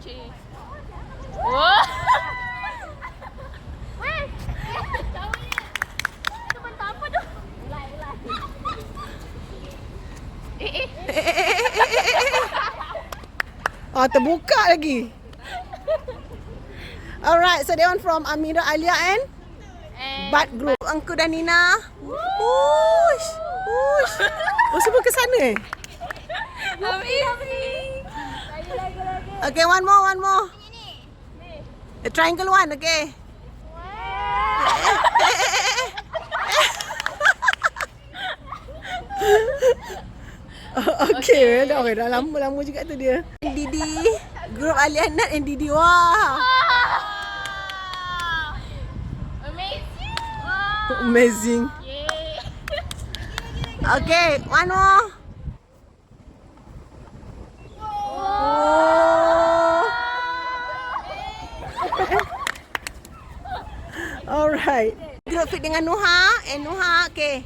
Cik. Oh. Weh. Itu bentuk apa tu? Ulai. Oh, terbuka lagi. Alright, so that one from Amira, Alia and Buat group. Angku dan Nina. Wush. Oh, semua ke sana eh? Amazing. Lagi. Okay, one more. The triangle one, okay. Okay, dah lama juga tu dia. Didi, grup Alia Nat and Didi. Wah. Amazing. Okay, one more. Oh. Alright. Grup fit dengan Nuha and Nuha, okay.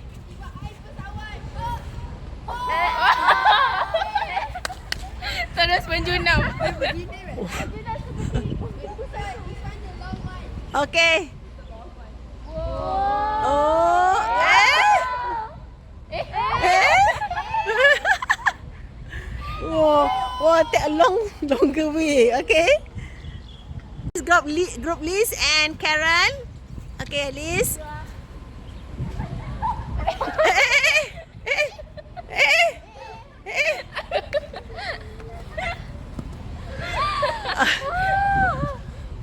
Terus menjunam. Okay. Oh. Wow, take a longer way. Okay. Group Liz and Karen. Okay, Liz.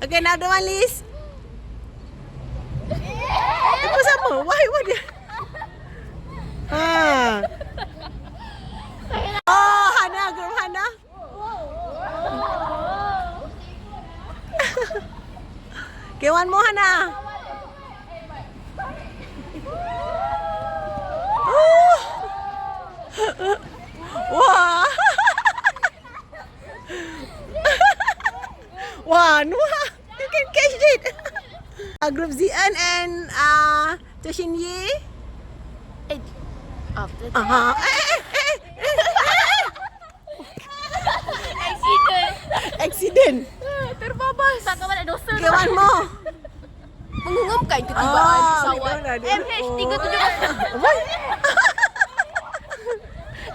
Okay, another one, Liz. Apa sama? Why dia? Oh, Hana, group Hana. Okay, one more, Hana. Wah. Wah, Noah, you can catch it. Group Zian and Toshin Ye. Accident. Terbabas. Tak kau ada dosa. Okay, one more. Mengumumkan ketibaan pesawat MH370.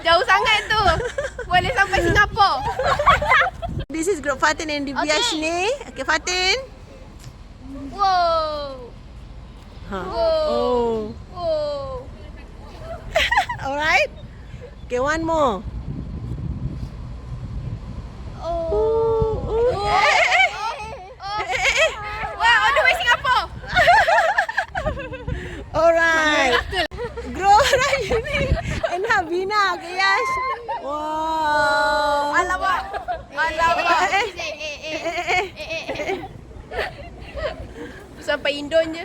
Jauh sangat tu. Boleh sampai Singapura. This is group Fatin and Divyashni. Okay, Fatin. Wow. Oh. Wow. Alright. Okay, one more. Wah, on the way Singapore. Alright. Group Rayuni and Habina. Okay, Yash. Wow. Alamak. Sampai Indon je.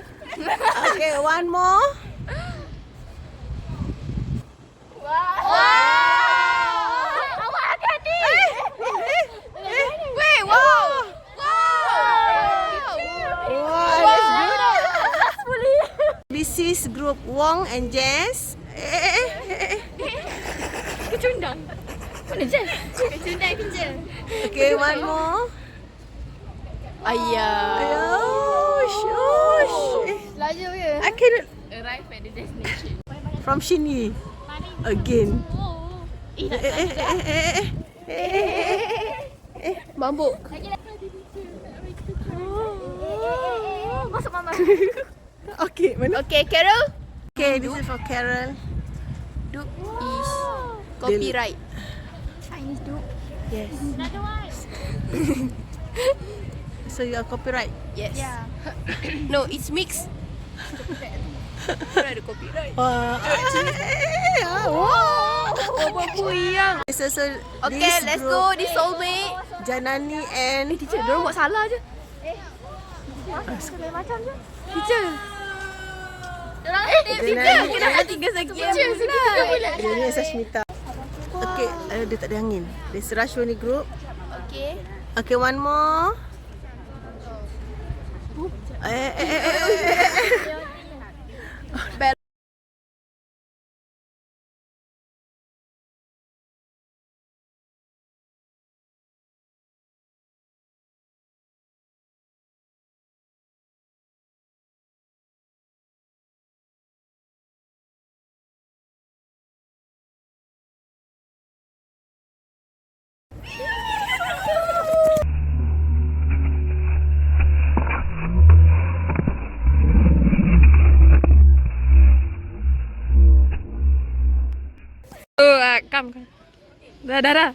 Okay, one more. Awak hati-hati. Weh, wow. Wow, that's good. This is group Wong and Jess. Kecundang. Mana Jess? Kecundang kerja. Okay, one more. Ayah. Laju ke? I cannot. Arrive at the destination. From Shinyi. Again. Mabuk. Masuk mama. Okay, mana? Okay, Carol. Okay, this is for Carol. Duke is copyright. Chinese dude. Yes. Another one. So you are copyright. Yes. Yeah. No, it's mixed. Ada copyright. Wow. Puyang. So Okay, this let's group, go. This soulmate. Janani and Teacher, diorang buat salah je. Macam je. Teacher. Diorang Teacher, kita nak 3 sekian. Teacher, Janani and Sashmita. Okay, dia tak ada angin. This Rashwani group. Okay. Okay, one more. Bell. Come. Dah.